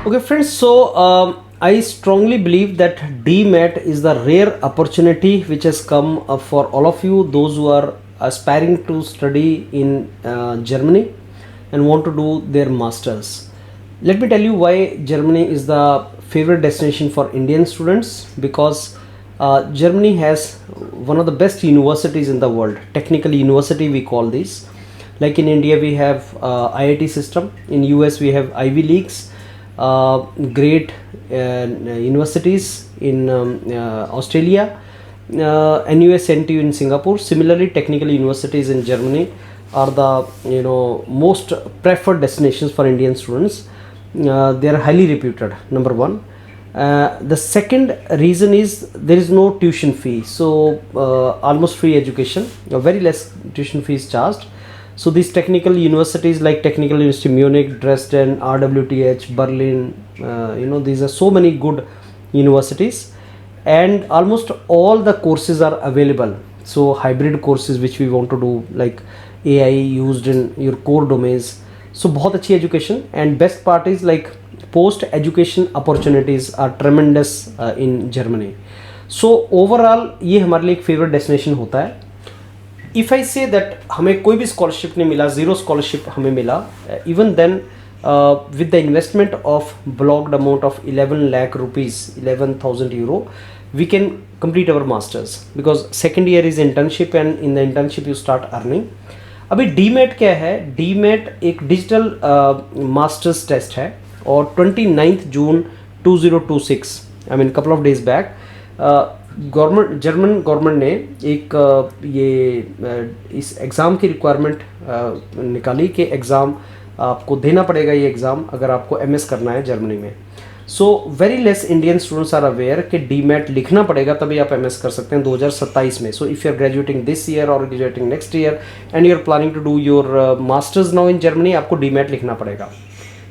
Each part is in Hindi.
Okay, friends. I strongly believe that DMAT is the rare opportunity which has come up for all of you, those who are aspiring to study in Germany and want to do their masters. Let me tell you why Germany is the favorite destination for Indian students, because Germany has one of the best universities in the world. Technical university we call this. Like in India we have IIT system. In US we have Ivy Leagues, great universities in Australia, NUS NTU in Singapore. Similarly, technical universities in Germany are the most preferred destinations for Indian students. They are highly reputed. Number one. The second reason is there is no tuition fee, so almost free education, very less tuition fees charged. So these technical universities like Technical University Munich, Dresden, RWTH, Berlin, these are so many good universities, and almost all the courses are available. So hybrid courses which we want to do, like AI used in your core domains. So बहुत अच्छी education, and best part is like post education opportunities are tremendous in Germany. So overall ये हमारे लिए एक favorite destination होता है. इफ़ आई से दैट हमें कोई भी स्कॉलरशिप नहीं मिला, ज़ीरो स्कॉलरशिप हमें मिला, even then with the investment of blocked amount of 11 lakh rupees, 11,000 euro, we can complete our masters, because second year is internship and in the internship you start earning. अभी डीमेट क्या है? डीमेट एक डिजिटल मास्टर्स टेस्ट है, और 29 जून 2026, I mean couple of days back, German government ने एक इस एग्ज़ाम की रिक्वायरमेंट निकाली कि एग्ज़ाम आपको देना पड़ेगा, ये एग्ज़ाम, अगर आपको एमएस करना है जर्मनी में. So very less Indian students are aware कि डीमेट लिखना पड़ेगा तभी आप एमएस कर सकते हैं 2027 में. So if you are graduating this year और graduating next year and you are planning to do your masters now in Germany, आपको डीमेट लिखना पड़ेगा.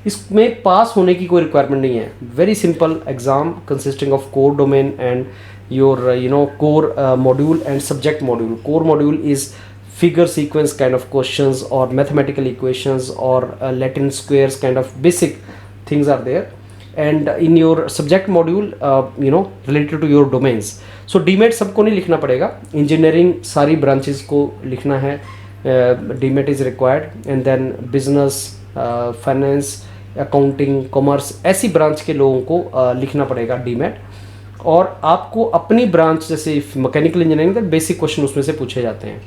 इसमें पास होने की कोई रिक्वायरमेंट नहीं है. Very simple exam consisting of core domain and your core module and subject module. Core module is figure sequence kind of questions or mathematical equations or Latin squares kind of basic things are there, and in your subject module related to your domains. So DMAT सबको नहीं लिखना पड़ेगा. इंजीनियरिंग सारी ब्रांचेस को लिखना है, DMAT is required, and then business, finance, accounting, commerce, ऐसी ब्रांच के लोगों को लिखना पड़ेगा DMAT. और आपको अपनी ब्रांच जैसे मैकेनिकल इंजीनियरिंग, बेसिक क्वेश्चन उसमें से पूछे जाते हैं.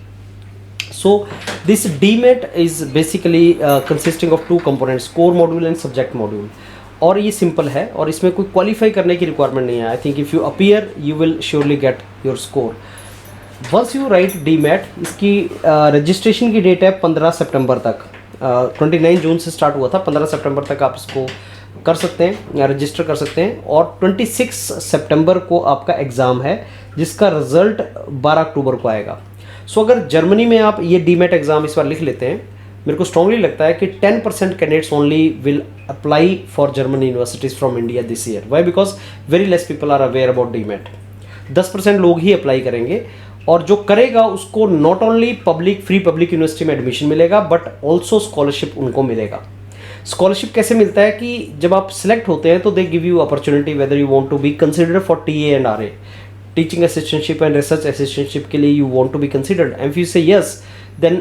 So this demat is basically consisting of 2 components, core module and subject module. और ये सिंपल है और इसमें कोई क्वालिफाई करने की रिक्वायरमेंट नहीं है. I think if you appear you will surely get your score once you write डीमेट. इसकी रजिस्ट्रेशन की डेट है 15 सितंबर तक. 29 जून से स्टार्ट हुआ था, 15 सितंबर तक आप इसको कर सकते हैं या रजिस्टर कर सकते हैं. और 26 सितंबर को आपका एग्ज़ाम है, जिसका रिजल्ट 12 अक्टूबर को आएगा. सो अगर जर्मनी में आप ये डीमेट एग्ज़ाम इस बार लिख लेते हैं, मेरे को स्ट्रांगली लगता है कि 10% candidates only will apply for German universities from India this year. Why? Because very less people are aware about डीमेट. 10% लोग ही अप्लाई करेंगे, और जो करेगा उसको not only free public university में एडमिशन मिलेगा, बट ऑल्सो स्कॉलरशिप उनको मिलेगा. स्कॉलरशिप कैसे मिलता है कि जब आप सिलेक्ट होते हैं तो they give you opportunity whether you want to be considered for TA and RA, teaching assistantship and research assistantship के लिए you want to be considered. And if you say yes, then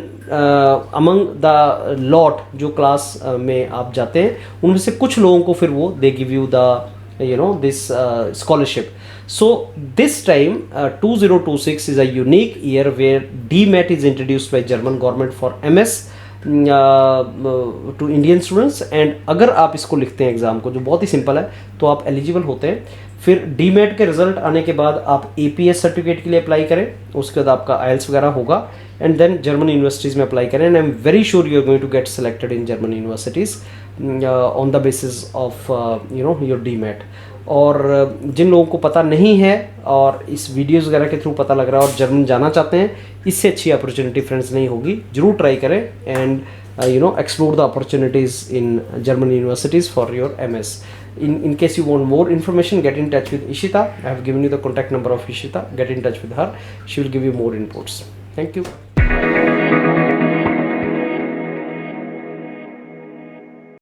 among the lot जो क्लास में आप जाते हैं, उनमें से कुछ लोगों को फिर वो दे give you the this scholarship. So this time 2026 is a unique year where DMAT is introduced by German government for MS to Indian students. And अगर आप इसको लिखते हैं एग्ज़ाम को, जो बहुत ही सिंपल है, तो आप एलिजिबल होते हैं. फिर डीमेट के रिजल्ट आने के बाद आप APS सर्टिफिकेट के लिए अप्लाई करें, उसके बाद आपका IELTS वगैरह होगा, एंड देन जर्मन यूनिवर्सिटीज़ में अप्लाई करें. And I am very sure you are going to get selected in German universities on the basis of your डीमेट. और जिन लोगों को पता नहीं है और इस वीडियोज़ वगैरह के थ्रू पता लग रहा है और जर्मन जाना चाहते हैं, इससे अच्छी अपॉर्चुनिटी फ्रेंड्स नहीं होगी. जरूर ट्राई करें and explore the opportunities in German universities for your MS. In case you want more information, get in touch with Ishita. I have given you the contact number of Ishita. Get in touch with her. She will give you more inputs. Thank you.